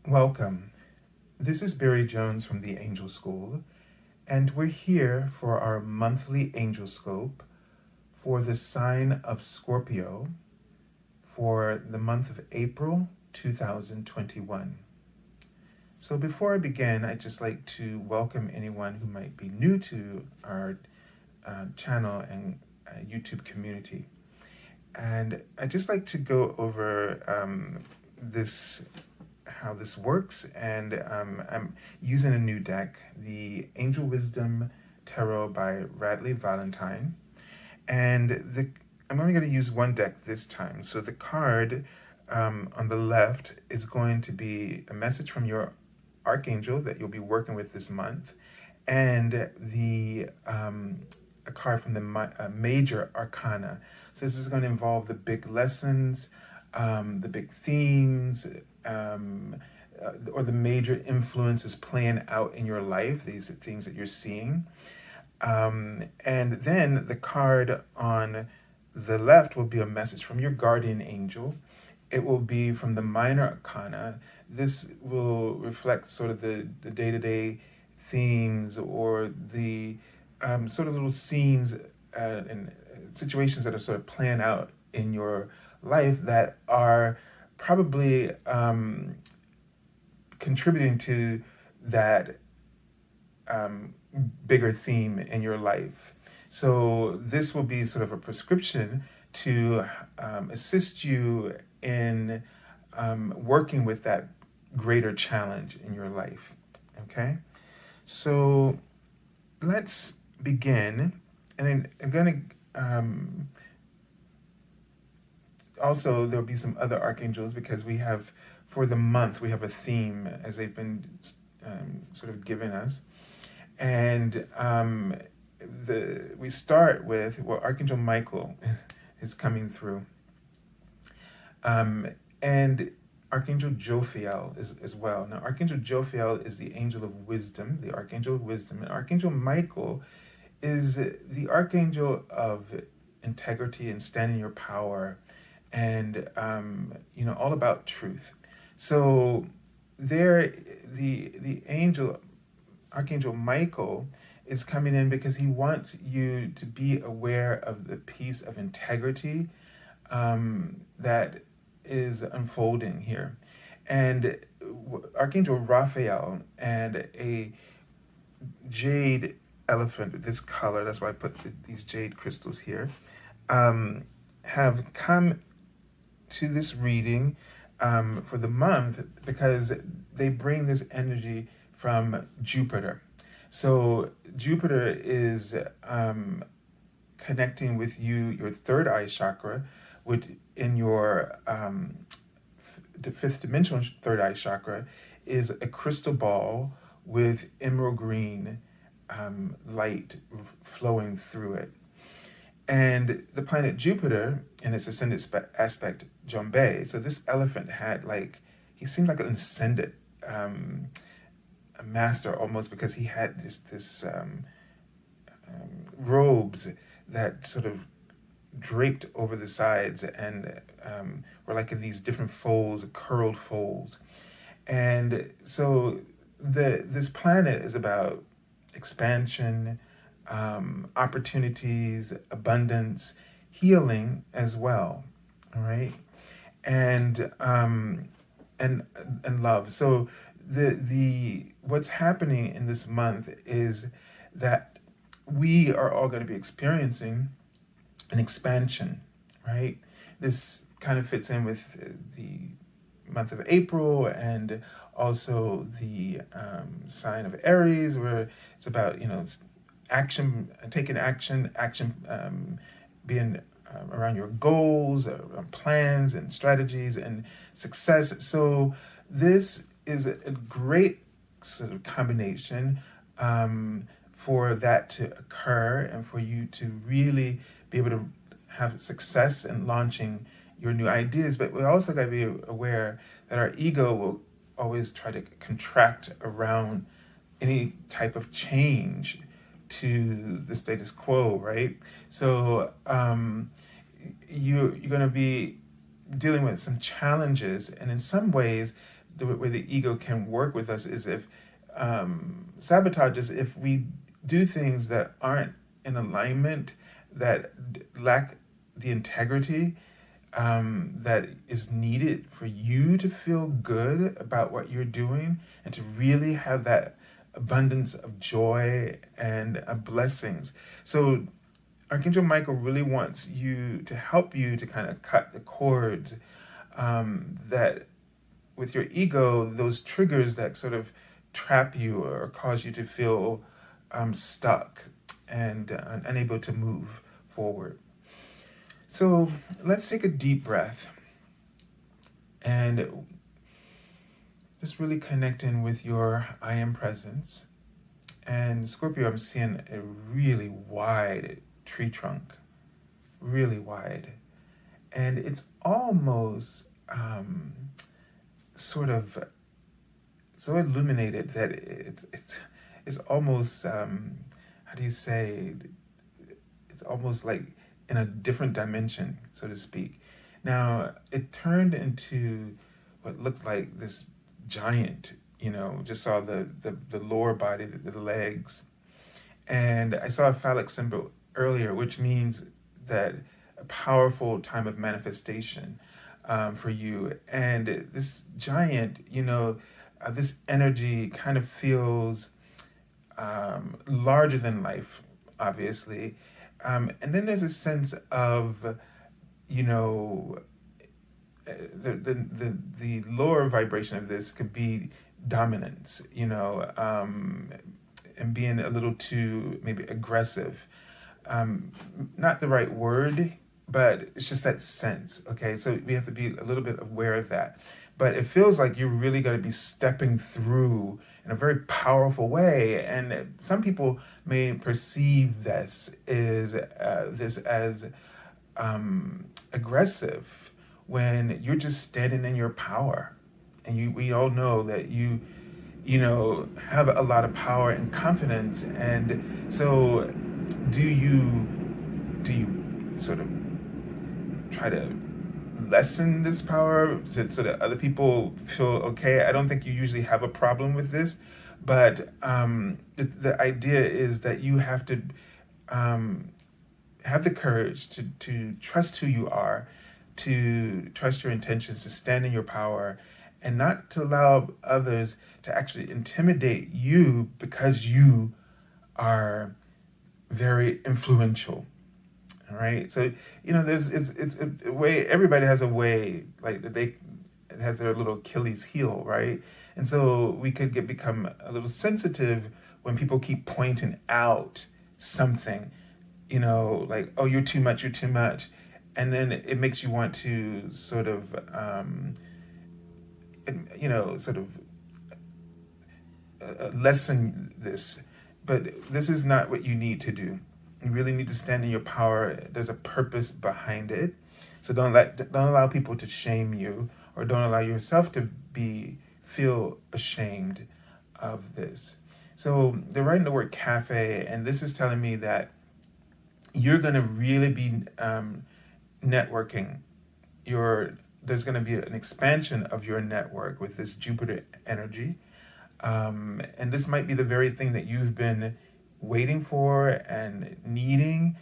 Welcome. This is Barry Jones from the Angel School, and we're here for our monthly Angelscope for the sign of Scorpio for the month of April 2021. So before I begin, I'd just like to welcome anyone who might be new to our channel and YouTube community. And I'd just like to go over this how this works, and I'm using a new deck, the Angel Wisdom Tarot by Radleigh Valetine, and I'm only going to use one deck this time. So the card on the left is going to be a message from your Archangel that you'll be working with this month, and a card from the Major Arcana. So this is going to involve the big lessons, the big themes, or the major influences playing out in your life, these things that you're seeing. And then the card on the left will be a message from your guardian angel. It will be from the Minor Arcana. This will reflect sort of the day-to-day themes or the sort of little scenes and situations that are sort of playing out in your life that are probably contributing to that bigger theme in your life. So this will be sort of a prescription to assist you in working with that greater challenge in your life. Okay, so let's begin. And I'm going to also, there'll be some other archangels because we have, for the month, we have a theme as they've been sort of given us. And we start with, well, Archangel Michael is coming through. And Archangel Jophiel as well. Now, Archangel Jophiel is the angel of wisdom, the Archangel of wisdom. And Archangel Michael is the Archangel of integrity and standing your power, and all about truth. So there, the angel, Archangel Michael, is coming in because he wants you to be aware of the piece of integrity that is unfolding here. And Archangel Raphael and a jade elephant, this color, that's why I put these jade crystals here, have come to this reading for the month because they bring this energy from Jupiter. So Jupiter is connecting with you, your third eye chakra, which in your the fifth dimensional third eye chakra is a crystal ball with emerald green light flowing through it. And the planet Jupiter in its ascendant aspect, Jumbe. So this elephant had he seemed like an ascendant a master almost, because he had this robes that sort of draped over the sides and were like in these different folds, curled folds. And so this planet is about expansion, opportunities, abundance, healing as well. All right, and love. So the what's happening in this month is that we are all going to be experiencing an expansion, right? This kind of fits in with the month of April and also the sign of Aries, where it's about action, taking action, being around your goals, plans and strategies and success. So this is a great sort of combination for that to occur and for you to really be able to have success in launching your new ideas. But we also got to be aware that our ego will always try to contract around any type of change to the status quo, right? So you're going to be dealing with some challenges, and in some ways the way the ego can work with us is if sabotage us if we do things that aren't in alignment, that lack the integrity that is needed for you to feel good about what you're doing and to really have that abundance of joy and blessings. So Archangel Michael really wants you to help you to kind of cut the cords that with your ego, those triggers that sort of trap you or cause you to feel stuck and unable to move forward. So let's take a deep breath and just really connect in with your I am presence. And Scorpio, I'm seeing a really wide tree trunk, really wide. And it's almost sort of so illuminated that it's almost, how do you say, it's almost like in a different dimension, so to speak. Now, it turned into what looked like this giant, just saw the lower body, the legs. And I saw a phallic symbol earlier, which means that a powerful time of manifestation for you. And this giant, this energy kind of feels larger than life, obviously. And then there's a sense of, the lower vibration of this could be dominance, and being a little too maybe aggressive. Not the right word, but it's just that sense. Okay, so we have to be a little bit aware of that. But it feels like you're really going to be stepping through in a very powerful way, and some people may perceive this as aggressive when you're just standing in your power, and we all know that you have a lot of power and confidence, and so do you sort of try to lessen this power so that other people feel okay? I don't think you usually have a problem with this, but the idea is that you have to have the courage to trust who you are, to trust your intentions, to stand in your power, and not to allow others to actually intimidate you because you are very influential. All right, so it's a way. Everybody has a way, like that it has their little Achilles heel, right? And so we could become a little sensitive when people keep pointing out something, like, oh, you're too much, and then it makes you want to sort of lessen this. But this is not what you need to do. You really need to stand in your power. There's a purpose behind it. So don't allow people to shame you, or don't allow yourself to feel ashamed of this. So they're writing the word cafe, and this is telling me that you're going to really be networking. There's going to be an expansion of your network with this Jupiter energy. And this might be the very thing that you've been waiting for and needing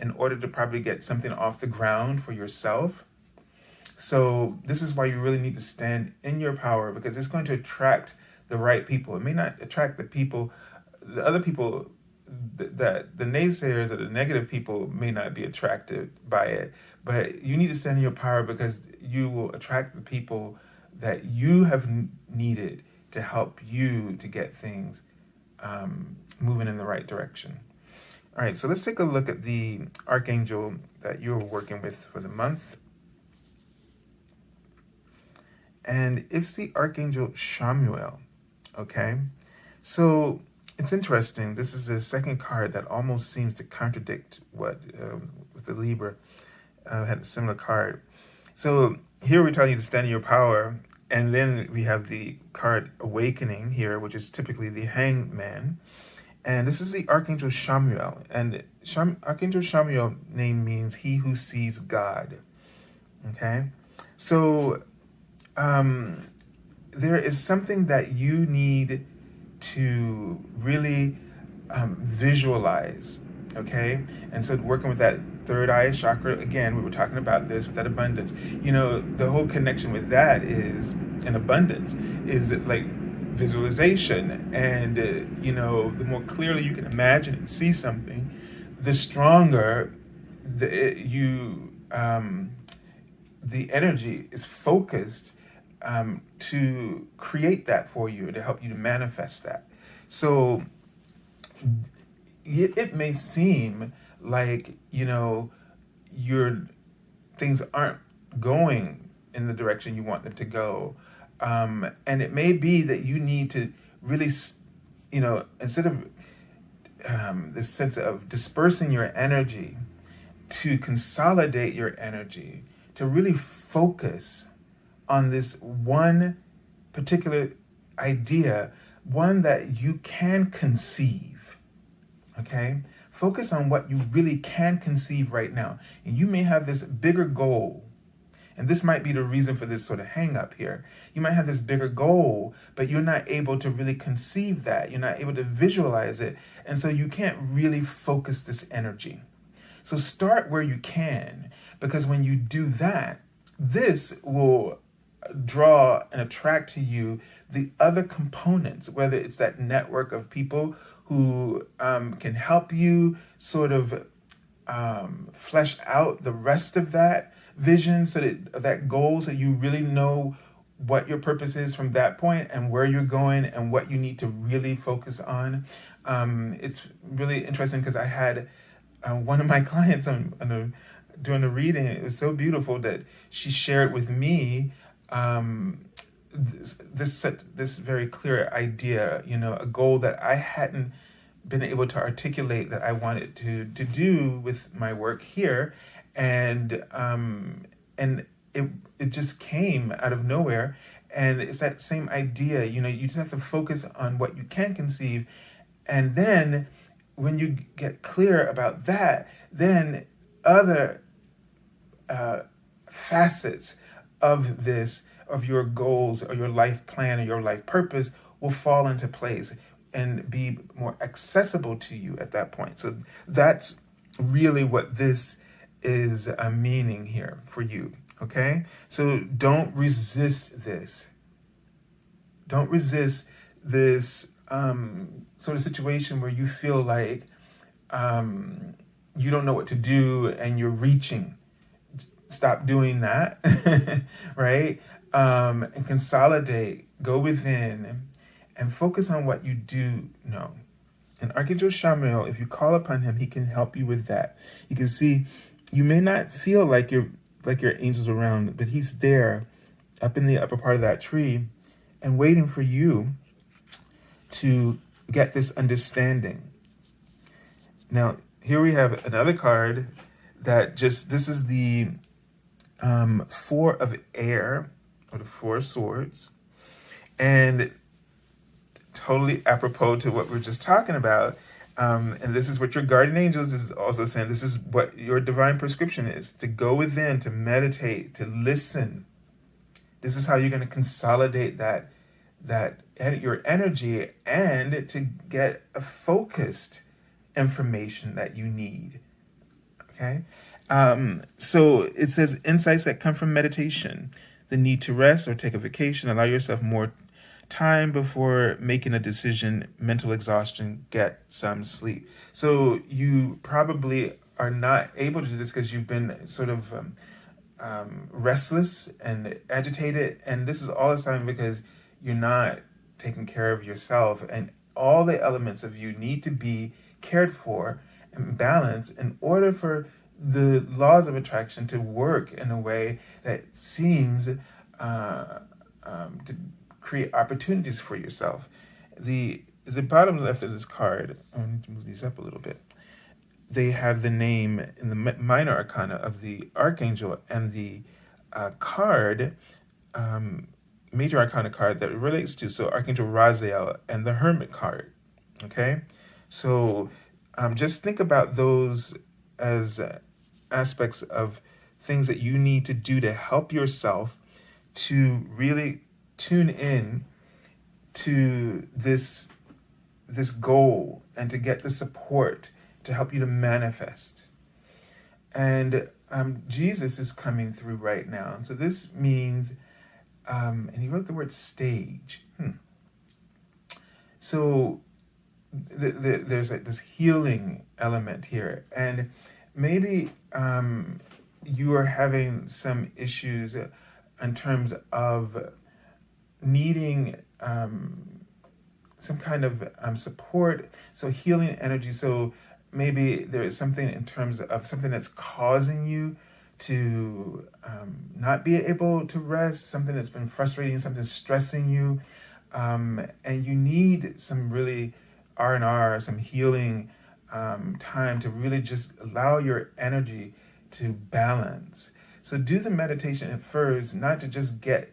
in order to probably get something off the ground for yourself. So this is why you really need to stand in your power, because it's going to attract the right people. It may not attract the other people, that the naysayers or the negative people may not be attracted by it, but you need to stand in your power, because you will attract the people that you have needed to help you to get things moving in the right direction. All right, so let's take a look at the archangel that you're working with for the month. And it's the Archangel Chamuel, okay? So it's interesting. This is the second card that almost seems to contradict what, with the Libra, had a similar card. So here we're telling you to stand in your power, and then we have the card Awakening here, which is typically the Hanged Man. And this is the Archangel Chamuel. And Archangel Chamuel name means he who sees God. Okay? So there is something that you need to really visualize, okay? And so working with that third eye chakra, again, we were talking about this with that abundance. The whole connection with that is, in abundance, is like visualization. And, the more clearly you can imagine and see something, the stronger the energy is focused to create that for you, to help you to manifest that. So it may seem like, your things aren't going in the direction you want them to go. And it may be that you need to really, instead of this sense of dispersing your energy, to consolidate your energy, to really focus on this one particular idea, one that you can conceive, okay? Focus on what you really can conceive right now. And you may have this bigger goal, and this might be the reason for this sort of hang up here. You might have this bigger goal, but you're not able to really conceive that. You're not able to visualize it. And so you can't really focus this energy. So start where you can, because when you do that, this will draw and attract to you the other components, whether it's that network of people who can help you sort of flesh out the rest of that vision, so that goal, so you really know what your purpose is from that point and where you're going and what you need to really focus on. It's really interesting because I had one of my clients doing a reading. It was so beautiful that she shared with me this very clear idea, a goal that I hadn't been able to articulate, that I wanted to do with my work here, and it just came out of nowhere. And it's that same idea, you just have to focus on what you can conceive, and then when you get clear about that, then other facets of your goals or your life plan or your life purpose will fall into place and be more accessible to you at that point. So that's really what this is meaning here for you, okay? So don't resist this. Don't resist this sort of situation where you feel like you don't know what to do and you're reaching. Stop doing that, right? And consolidate, go within, and focus on what you do know. And Archangel Shamael, if you call upon him, he can help you with that. You can see, you may not feel like your angel's around, but he's there up in the upper part of that tree and waiting for you to get this understanding. Now, here we have another card that this is the Four of Air, or the Four of Swords, and totally apropos to what we're just talking about. And this is what your guardian angels is also saying. This is what your divine prescription is: to go within, to meditate, to listen. This is how you're going to consolidate that your energy, and to get a focused information that you need. Okay? So it says insights that come from meditation, the need to rest or take a vacation, allow yourself more time before making a decision, mental exhaustion, get some sleep. So you probably are not able to do this because you've been sort of restless and agitated. And this is all the time because you're not taking care of yourself. And all the elements of you need to be cared for and balanced in order for the laws of attraction to work in a way that seems to create opportunities for yourself. The bottom left of this card, I need to move these up a little bit. They have the name in the Minor Arcana of the Archangel, and the card, Major Arcana card that it relates to. So Archangel Radleigh and the Hermit card. Okay, so just think about those as aspects of things that you need to do to help yourself to really tune in to this goal and to get the support to help you to manifest. And Jesus is coming through right now. And so this means, and he wrote the word stage. So there's this healing element here. And maybe you are having some issues in terms of needing some kind of support. So healing energy. So maybe there is something in terms of something that's causing you to not be able to rest, something that's been frustrating, something stressing you, and you need some really R&R, some healing time to really just allow your energy to balance. So do the meditation at first, not to just get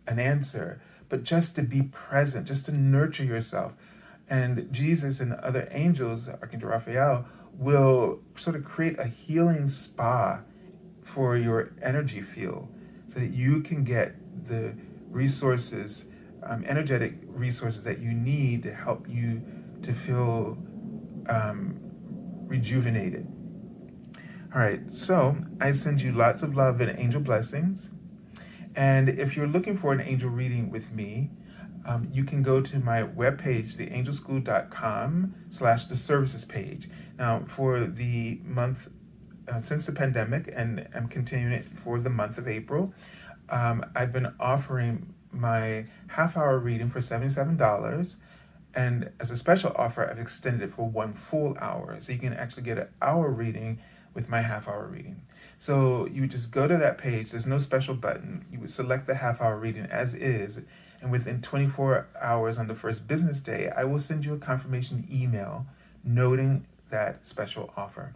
an answer, but just to be present, just to nurture yourself. And Jesus and other angels, Archangel Raphael, will sort of create a healing spa for your energy field so that you can get the resources, energetic resources that you need to help you to feel rejuvenated. All right, so I send you lots of love and angel blessings. And if you're looking for an angel reading with me, you can go to my webpage, theangelschool.com/the services page. Now, for the month since the pandemic, and I'm continuing it for the month of April, I've been offering my half-hour reading for $77. And as a special offer, I've extended it for 1 full hour. So you can actually get an hour reading with my half-hour reading. So you would just go to that page. There's no special button. You would select the half-hour reading as is. And within 24 hours on the first business day, I will send you a confirmation email noting that special offer.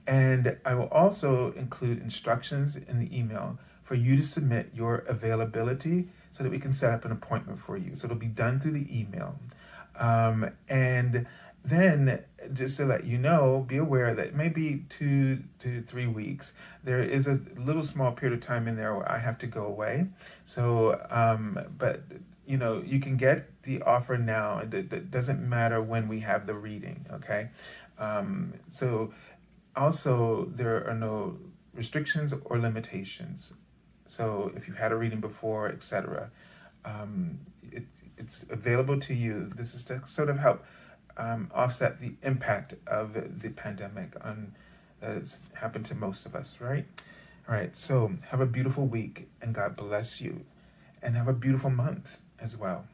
And I will also include instructions in the email for you to submit your availability so that we can set up an appointment for you. So it'll be done through the email. And then, just to let you know, be aware that maybe 2 to 3 weeks, there is a little small period of time in there where I have to go away. So, but you can get the offer now. It doesn't matter when we have the reading, okay? So also, there are no restrictions or limitations. So if you've had a reading before, etc., it's available to you. This is to sort of help offset the impact of the pandemic that has happened to most of us, right? All right, so have a beautiful week, and God bless you, and have a beautiful month as well.